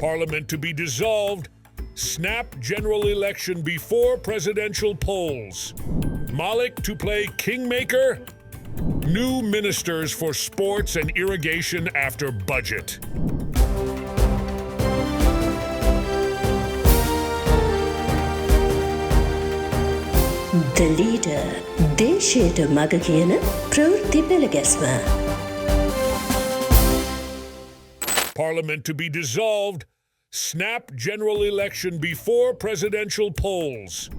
Parliament to be dissolved. Snap general election before presidential polls. Malik to play kingmaker. New ministers for sports and irrigation after budget. The leader, දේශයට මග කියන ප්‍රවෘත්ති පෙළගැස්ම. Parliament to be dissolved. Snap general election before presidential polls.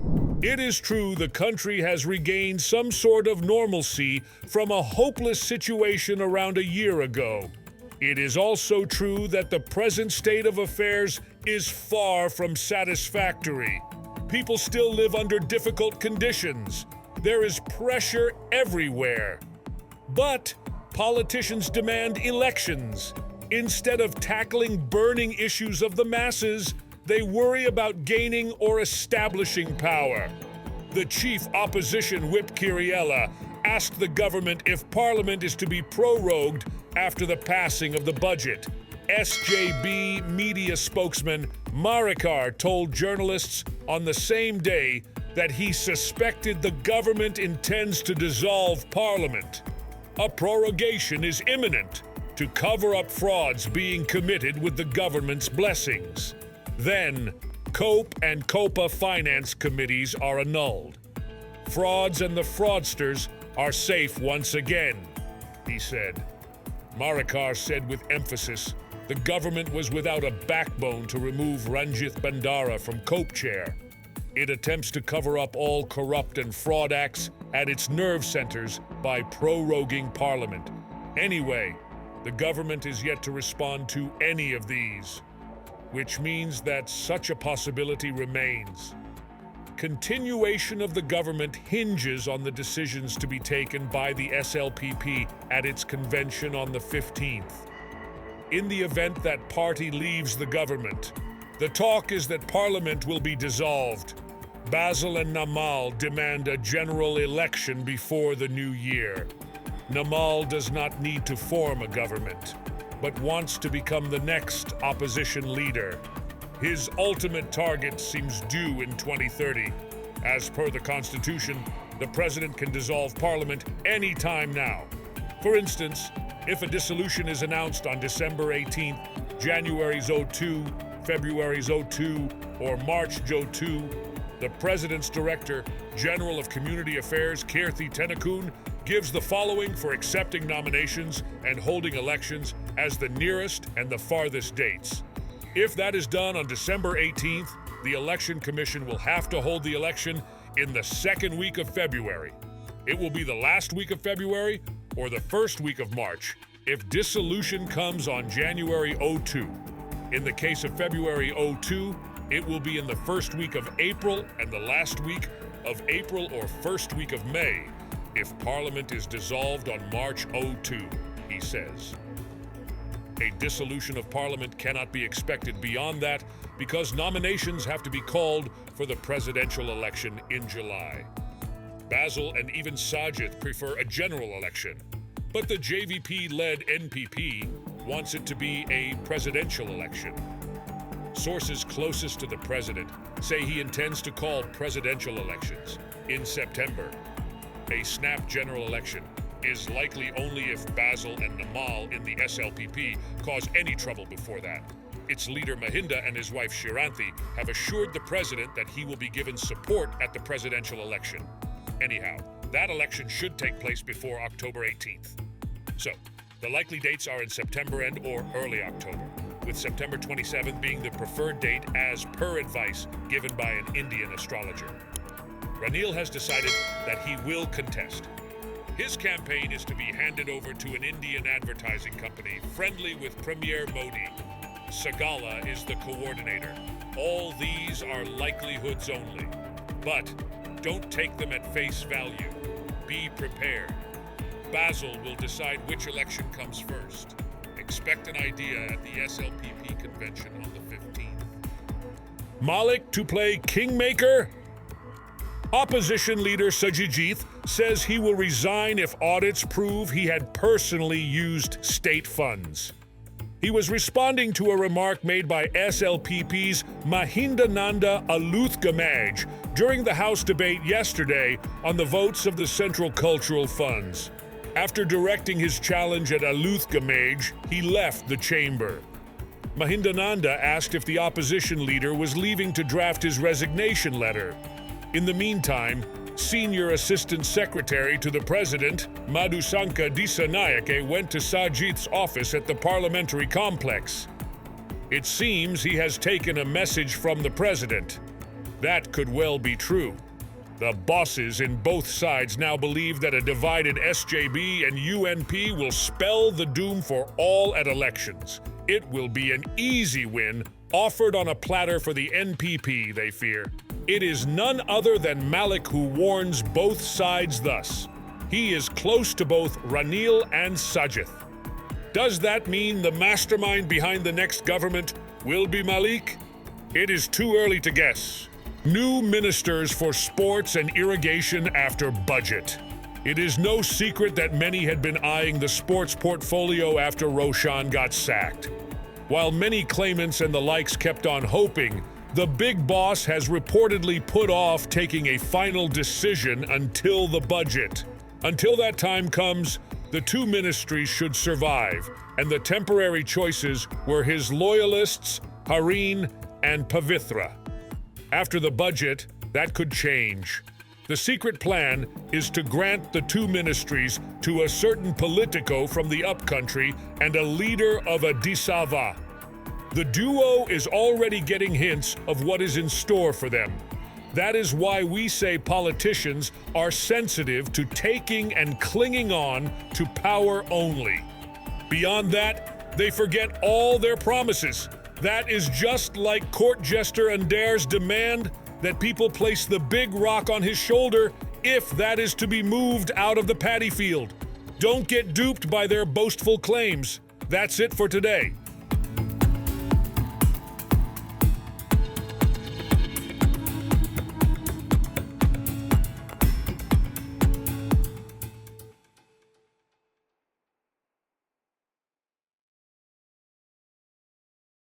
It is true the country has regained some sort of normalcy from a hopeless situation around a year ago. It is also true that the present state of affairs is far from satisfactory. People still live under difficult conditions. There is pressure everywhere. But politicians demand elections. Instead of tackling burning issues of the masses, they worry about gaining or establishing power. The chief opposition whip Kyriella asked the government if Parliament is to be prorogued after the passing of the budget. SJB media spokesman Malik told journalists on the same day that he suspected the government intends to dissolve Parliament. A prorogation is imminent to cover up frauds being committed with the government's blessings. Then, COPE and COPA finance committees are annulled. Frauds and the fraudsters are safe once again, he said. Malik said with emphasis the government was without a backbone to remove Ranjith Bandara from COPE chair. It attempts to cover up all corrupt and fraud acts at its nerve centers by proroguing Parliament. Anyway, the government is yet to respond to any of these, which means that such a possibility remains. Continuation of the government hinges on the decisions to be taken by the SLPP at its convention on the 15th. In the event that party leaves the government, the talk is that Parliament will be dissolved. Basil and Namal demand a general election before the new year. Namal does not need to form a government, but wants to become the next opposition leader. His ultimate target seems due in 2030. As per the Constitution, the president can dissolve Parliament any time now. For instance, if a dissolution is announced on December 18th, January's 02, February's 02, or March 02, the President's Director General of Community Affairs, Kirthi Tenakun, gives the following for accepting nominations and holding elections as the nearest and the farthest dates. If that is done on December 18th, the Election Commission will have to hold the election in the second week of February. It will be the last week of February or the first week of March if dissolution comes on January 02. In the case of February 02, it will be in the first week of April and the last week of April or first week of May if Parliament is dissolved on March 02, he says. A dissolution of Parliament cannot be expected beyond that because nominations have to be called for the presidential election in July. Basil and even Sajid prefer a general election, but the JVP-led NPP wants it to be a presidential election. Sources closest to the president say he intends to call presidential elections in September. A snap general election is likely only if Basil and Namal in the SLPP cause any trouble before that. Its leader Mahinda and his wife Shiranthi have assured the president that he will be given support at the presidential election. Anyhow, that election should take place before October 18th. So, the likely dates are in September and or early October, with September 27th being the preferred date as per advice given by an Indian astrologer. Ranil has decided that he will contest. His campaign is to be handed over to an Indian advertising company friendly with Premier Modi. Sagala is the coordinator. All these are likelihoods only. But don't take them at face value. Be prepared. Basil will decide which election comes first. Expect an idea at the SLPP convention on the 15th. Malik to play kingmaker? Opposition leader Sajid says he will resign if audits prove he had personally used state funds. He was responding to a remark made by SLPP's Mahindananda Aluthgamage during the House debate yesterday on the votes of the Central Cultural Funds. After directing his challenge at Aluthgamage, he left the chamber. Mahindananda asked if the opposition leader was leaving to draft his resignation letter. In the meantime, Senior Assistant Secretary to the President, Madhusanka Disanayake, went to Sajith's office at the parliamentary complex. It seems he has taken a message from the President. That could well be true. The bosses in both sides now believe that a divided SJB and UNP will spell the doom for all at elections. It will be an easy win, offered on a platter for the NPP, they fear. It is none other than Malik who warns both sides thus. He is close to both Ranil and Sajith. Does that mean the mastermind behind the next government will be Malik? It is too early to guess. New ministers for sports and irrigation after budget. It is no secret that many had been eyeing the sports portfolio after Roshan got sacked. While many claimants and the likes kept on hoping, the big boss has reportedly put off taking a final decision until the budget. Until that time comes, the two ministries should survive, and the temporary choices were his loyalists, Hareen and Pavitra. After the budget, that could change. The secret plan is to grant the two ministries to a certain politico from the upcountry and a leader of a Disava. The duo is already getting hints of what is in store for them. That is why we say politicians are sensitive to taking and clinging on to power only. Beyond that, they forget all their promises. That is just like court jester Ander's demand that people place the big rock on his shoulder if that is to be moved out of the paddy field. Don't get duped by their boastful claims. That's it for today.